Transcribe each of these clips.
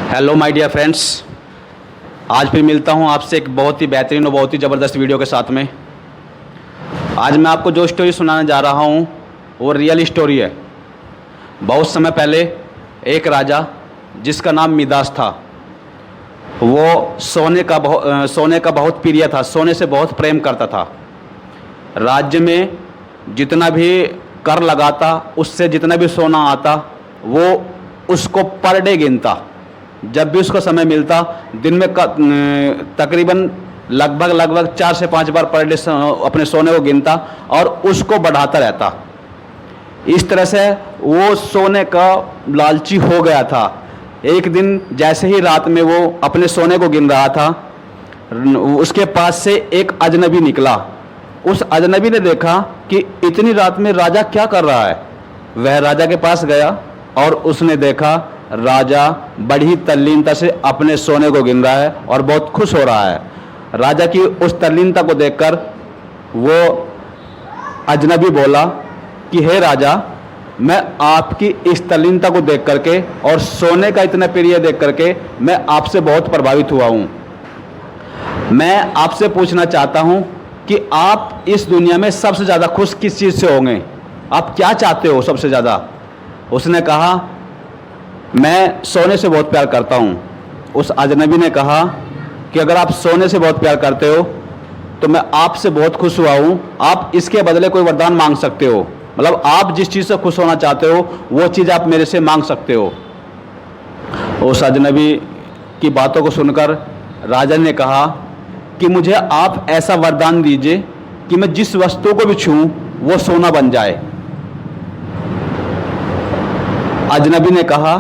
Hello my dear friends, आज फिर मिलता हूं आपसे एक बहुत ही बेहतरीन और बहुत ही ज़बरदस्त वीडियो के साथ में। आज मैं आपको जो स्टोरी सुनाने जा रहा हूं वो रियल स्टोरी है। बहुत समय पहले एक राजा जिसका नाम मिदास था, वो सोने का बहुत प्रिय था, सोने से बहुत प्रेम करता था। राज्य में जितना भी कर लगाता, उससे जितना भी सोना आता वो उसको पर डे गिनता। जब भी उसको समय मिलता, दिन में तकरीबन लगभग 4 से 5 बार पर डे अपने सोने को गिनता और उसको बढ़ाता रहता। इस तरह से वो सोने का लालची हो गया था। एक दिन जैसे ही रात में वो अपने सोने को गिन रहा था, उसके पास से एक अजनबी निकला। उस अजनबी ने देखा कि इतनी रात में राजा क्या कर रहा है। वह राजा के पास गया और उसने देखा राजा बड़ी तल्लीनता से अपने सोने को गिन रहा है और बहुत खुश हो रहा है। राजा की उस तल्लीनता को देखकर वो अजनबी बोला कि हे राजा, मैं आपकी इस तल्लीनता को देख करके और सोने का इतना प्रिय देख करके मैं आपसे बहुत प्रभावित हुआ हूँ। मैं आपसे पूछना चाहता हूँ कि आप इस दुनिया में सबसे ज़्यादा खुश किस चीज़ से होंगे? आप क्या चाहते हो सबसे ज़्यादा? उसने कहा, मैं सोने से बहुत प्यार करता हूँ। उस अजनबी ने कहा कि अगर आप सोने से बहुत प्यार करते हो तो मैं आपसे बहुत खुश हुआ हूँ। आप इसके बदले कोई वरदान मांग सकते हो, मतलब आप जिस चीज़ से खुश होना चाहते हो वो चीज़ आप मेरे से मांग सकते हो। उस अजनबी की बातों को सुनकर राजा ने कहा कि मुझे आप ऐसा वरदान दीजिए कि मैं जिस वस्तु को भी छूऊं वो सोना बन जाए। अजनबी ने कहा,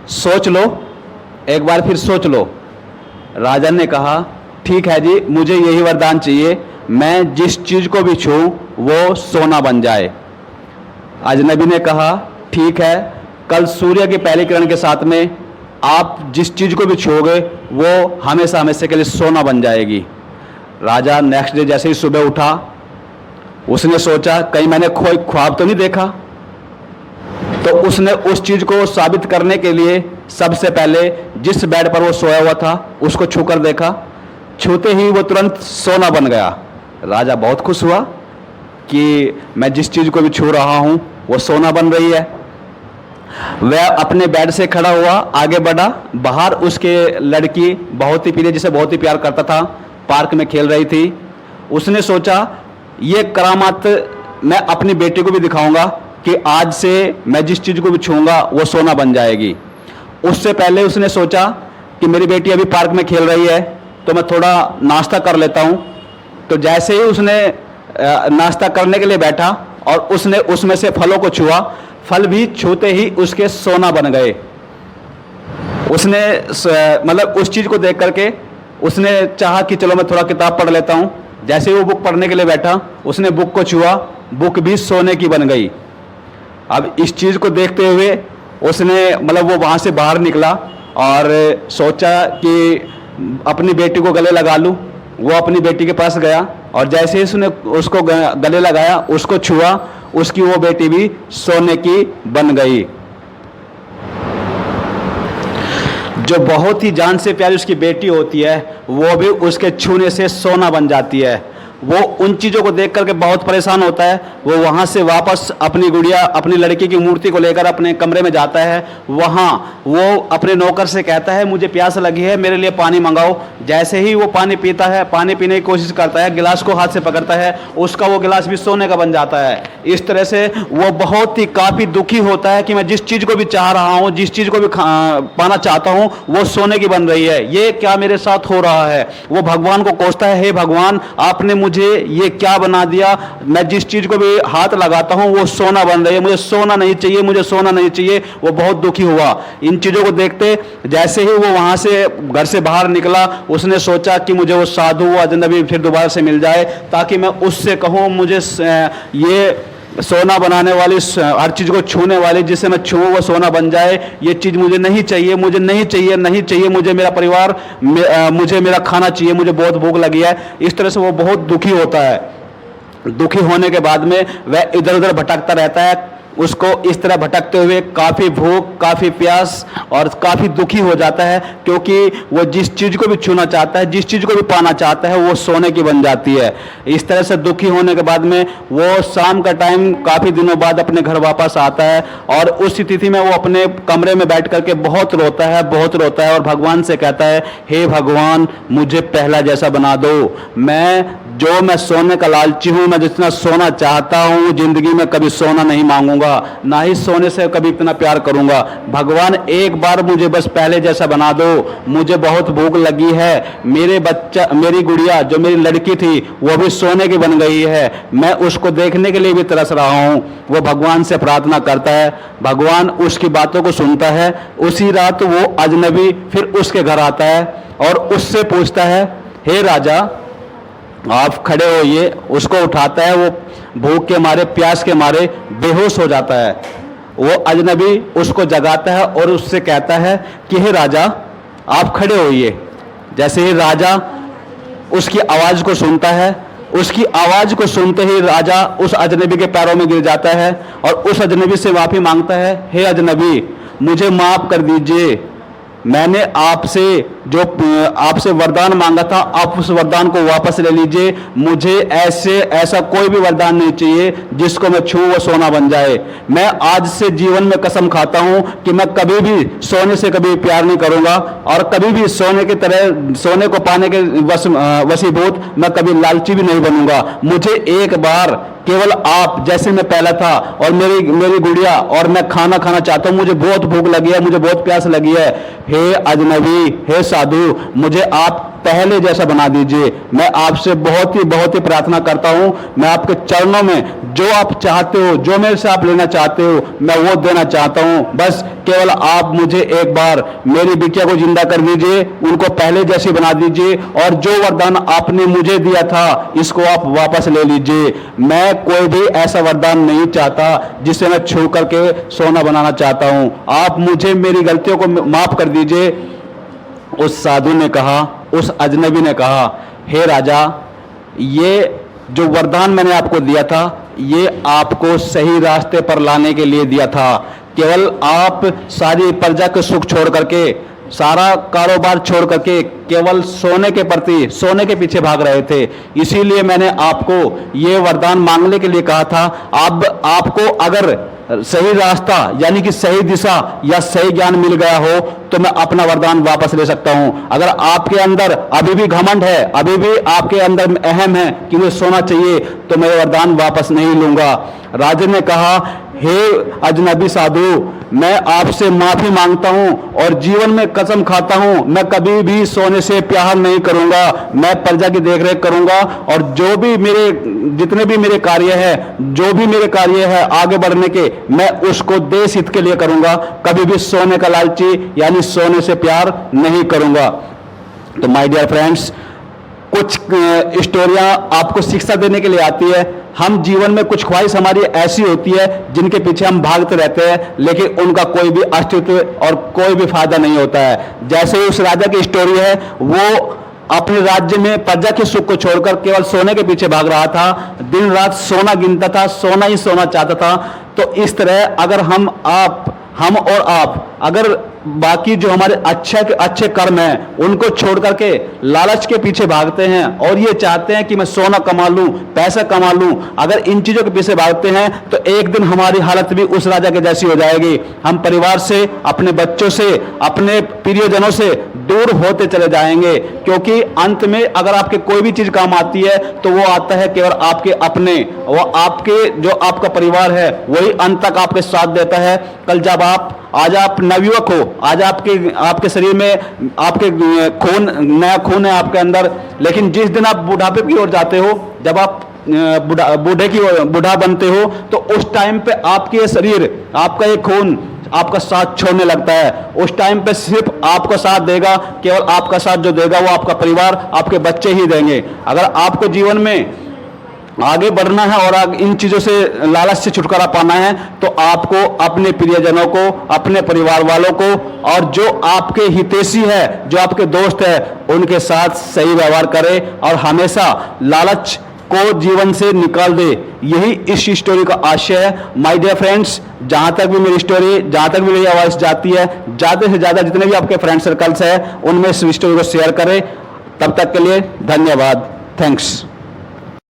सोच लो, एक बार फिर सोच लो। राजा ने कहा, ठीक है जी, मुझे यही वरदान चाहिए, मैं जिस चीज़ को भी छूऊं वो सोना बन जाए। अजनबी ने कहा, ठीक है, कल सूर्य की पहली किरण के साथ में आप जिस चीज़ को भी छूओगे वो हमेशा हमेशा के लिए सोना बन जाएगी। राजा नेक्स्ट डे जैसे ही सुबह उठा, उसने सोचा कहीं मैंने कोई ख्वाब तो नहीं देखा। तो उसने उस चीज़ को साबित करने के लिए सबसे पहले जिस बेड पर वो सोया हुआ था उसको छूकर देखा। छूते ही वो तुरंत सोना बन गया। राजा बहुत खुश हुआ कि मैं जिस चीज़ को भी छू रहा हूँ वो सोना बन रही है। वह अपने बेड से खड़ा हुआ, आगे बढ़ा। बाहर उसके लड़की बहुत ही प्रिय, जिसे बहुत ही प्यार करता था, पार्क में खेल रही थी। उसने सोचा ये करामात मैं अपनी बेटी को भी दिखाऊंगा कि आज से मैं जिस चीज़ को भी छूऊंगा वो सोना बन जाएगी। उससे पहले उसने सोचा कि मेरी बेटी अभी पार्क में खेल रही है तो मैं थोड़ा नाश्ता कर लेता हूँ। तो जैसे ही उसने नाश्ता करने के लिए बैठा और उसने उसमें से फलों को छुआ, फल भी छूते ही उसके सोना बन गए। उसने मतलब उस चीज़ को देख करके उसने चाहा कि चलो मैं थोड़ा किताब पढ़ लेता हूँ। जैसे ही वो बुक पढ़ने के लिए बैठा, उसने बुक को छुआ, बुक भी सोने की बन गई। अब इस चीज़ को देखते हुए उसने मतलब वो वहाँ से बाहर निकला और सोचा कि अपनी बेटी को गले लगा लूँ। वो अपनी बेटी के पास गया और जैसे ही उसने उसको गले लगाया, उसको छुआ, उसकी वो बेटी भी सोने की बन गई। जो बहुत ही जान से प्यारी उसकी बेटी होती है वो भी उसके छूने से सोना बन जाती है। वो उन चीज़ों को देख करके बहुत परेशान होता है। वो वहाँ से वापस अपनी गुड़िया, अपनी लड़की की मूर्ति को लेकर अपने कमरे में जाता है। वहाँ वो अपने नौकर से कहता है, मुझे प्यास लगी है, मेरे लिए पानी मंगाओ। जैसे ही वो पानी पीता है, पानी पीने की कोशिश करता है, गिलास को हाथ से पकड़ता है, उसका वो गिलास भी सोने का बन जाता है। इस तरह से वो बहुत ही काफ़ी दुखी होता है कि मैं जिस चीज़ को भी चाह रहा हूँ, जिस चीज़ को भी पाना चाहता हूँ वो सोने की बन रही है। ये क्या मेरे साथ हो रहा है? वो भगवान को कोसता है, हे भगवान, आपने मुझे ये क्या बना दिया? मैं जिस चीज को भी हाथ लगाता हूं वो सोना बन रही है, मुझे सोना नहीं चाहिए, मुझे सोना नहीं चाहिए। वो बहुत दुखी हुआ इन चीजों को देखते। जैसे ही वो वहां से घर से बाहर निकला, उसने सोचा कि मुझे वो साधु, वो अजनबी फिर दोबारा से मिल जाए ताकि मैं उससे कहूं मुझे ये सोना बनाने वाली, हर चीज़ को छूने वाली, जिसे मैं छूँ वो सोना बन जाए, ये चीज़ मुझे नहीं चाहिए, मुझे नहीं चाहिए, नहीं चाहिए, मुझे मेरा परिवार, मुझे मेरा खाना चाहिए, मुझे बहुत भूख लगी है। इस तरह से वो बहुत दुखी होता है। दुखी होने के बाद में वह इधर उधर भटकता रहता है, उसको इस तरह भटकते हुए काफ़ी भूख, काफ़ी प्यास और काफ़ी दुखी हो जाता है, क्योंकि वो जिस चीज़ को भी छूना चाहता है, जिस चीज़ को भी पाना चाहता है, वो सोने की बन जाती है। इस तरह से दुखी होने के बाद में वो शाम का टाइम काफ़ी दिनों बाद अपने घर वापस आता है और उस स्थिति में वो अपने कमरे में बैठ करके बहुत रोता है, बहुत रोता है और भगवान से कहता है, हे भगवान, मुझे पहला जैसा बना दो। मैं सोने का लालची हूँ, मैं जितना सोना चाहता हूँ जिंदगी में कभी सोना नहीं मांगूंगा, ना ही सोने से कभी इतना प्यार करूंगा। भगवान एक बार मुझे बस पहले जैसा बना दो, मुझे बहुत भूख लगी है, मेरी गुड़िया जो मेरी लड़की थी वो भी सोने की बन गई है, मैं उसको देखने के लिए भी तरस रहा हूँ। वो भगवान से प्रार्थना करता है, भगवान उसकी बातों को सुनता है। उसी रात वो अजनबी फिर उसके घर आता है और उससे पूछता है, हे राजा, आप खड़े होइए। उसको उठाता है, वो भूख के मारे, प्यास के मारे बेहोश हो जाता है। वो अजनबी उसको जगाता है और उससे कहता है कि हे राजा, आप खड़े होइए। जैसे ही राजा उसकी आवाज़ को सुनता है, उसकी आवाज़ को सुनते ही राजा उस अजनबी के पैरों में गिर जाता है और उस अजनबी से माफ़ी मांगता है, हे अजनबी, मुझे माफ़ कर दीजिए, मैंने आपसे वरदान मांगा था, आप उस वरदान को वापस ले लीजिए। मुझे ऐसा कोई भी वरदान नहीं चाहिए जिसको मैं छूं वो सोना बन जाए। मैं आज से जीवन में कसम खाता हूं कि मैं कभी भी सोने से कभी प्यार नहीं करूंगा और कभी भी सोने की तरह, सोने को पाने के वशीभूत मैं कभी लालची भी नहीं बनूंगा। मुझे एक बार केवल आप जैसे मैं पहला था और मेरी गुड़िया और मैं खाना खाना चाहता हूं, मुझे बहुत भूख लगी है, मुझे बहुत प्यास लगी है। हे अजनबी, हे साधु, मुझे आप पहले जैसा बना दीजिए। मैं आपसे बहुत ही प्रार्थना करता हूं, मैं आपके चरणों में जो आप चाहते हो, जो मेरे से आप लेना चाहते हो, मैं वो देना चाहता हूं। बस केवल आप मुझे एक बार मेरी बिटिया को जिंदा कर दीजिए, उनको पहले जैसी बना दीजिए और जो वरदान आपने मुझे दिया था इसको आप वापस ले लीजिए। मैं कोई भी ऐसा वरदान नहीं चाहता जिसे मैं छू करके सोना बनाना चाहता हूं। आप मुझे मेरी गलतियों को माफ कर दीजिए। उस साधु ने कहा, उस अजनबी ने कहा, हे राजा, ये जो वरदान मैंने आपको दिया था ये आपको सही रास्ते पर लाने के लिए दिया था। केवल आप सारी प्रजा के सुख छोड़ करके, सारा कारोबार छोड़ करके केवल सोने के प्रति, सोने के पीछे भाग रहे थे, इसीलिए मैंने आपको ये वरदान मांगने के लिए कहा था। अब आपको अगर सही रास्ता यानी कि सही दिशा या सही ज्ञान मिल गया हो तो मैं अपना वरदान वापस ले सकता हूं। अगर आपके अंदर अभी भी घमंड है, अभी भी आपके अंदर अहम है कि मुझे सोना चाहिए, तो मैं वरदान वापस नहीं लूंगा। राजा ने कहा, हे अजनबी साधु, मैं आपसे माफी मांगता हूं और जीवन में कसम खाता हूं मैं कभी भी सोने से प्यार नहीं करूंगा। मैं प्रजा की देखरेख करूंगा और जितने भी मेरे कार्य है, जो भी मेरे कार्य है आगे बढ़ने के, मैं उसको देश हित के लिए करूंगा। कभी भी सोने का लालची यानी सोने से प्यार नहीं करूंगा। तो माय डियर फ्रेंड्स, कुछ स्टोरियां आपको शिक्षा देने के लिए आती है। हम जीवन में कुछ ख्वाहिश हमारी ऐसी होती है जिनके पीछे हम भागते रहते हैं, लेकिन उनका कोई भी अस्तित्व और कोई भी फायदा नहीं होता है। जैसे उस राजा की स्टोरी है, वो अपने राज्य में प्रजा के सुख को छोड़कर केवल सोने के पीछे भाग रहा था, दिन रात सोना गिनता था, सोना ही सोना चाहता था। तो इस तरह अगर हम और आप अगर बाकी जो हमारे अच्छे कर्म हैं उनको छोड़ करके लालच के पीछे भागते हैं और ये चाहते हैं कि मैं सोना कमा लूं, पैसा कमा लूं, अगर इन चीजों के पीछे भागते हैं तो एक दिन हमारी हालत भी उस राजा के जैसी हो जाएगी। हम परिवार से, अपने बच्चों से, अपने प्रियजनों से दूर होते चले जाएंगे, क्योंकि अंत में अगर आपके कोई भी चीज काम आती है तो वो आता है केवल आपके अपने, वो आपके जो आपका परिवार है वही अंत तक आपके साथ देता है। कल जब आज आप नवयुवक हो, आज आपके शरीर में आपके नया खून है आपके अंदर, लेकिन जिस दिन आप बुढ़ापे की ओर जाते हो, जब आप बूढ़ा बनते हो, तो उस टाइम पे आपके ये शरीर, आपका ये खून आपका साथ छोड़ने लगता है। उस टाइम पे सिर्फ आपका साथ देगा, केवल आपका साथ जो देगा वो आपका परिवार, आपके बच्चे ही देंगे। अगर आपको जीवन में आगे बढ़ना है और इन चीजों से, लालच से छुटकारा पाना है, तो आपको अपने प्रियजनों को, अपने परिवार वालों को और जो आपके हितैषी है, जो आपके दोस्त है, उनके साथ सही व्यवहार करें और हमेशा लालच को जीवन से निकाल दे, यही इस स्टोरी का आशय है। माय डियर फ्रेंड्स, जहां तक भी मेरी स्टोरी, जहां तक भी मेरी आवाज़ जाती है, ज़्यादा से ज़्यादा जितने भी आपके फ्रेंड सर्कल्स हैं उनमें इस स्टोरी को शेयर करें। तब तक के लिए धन्यवाद। थैंक्स।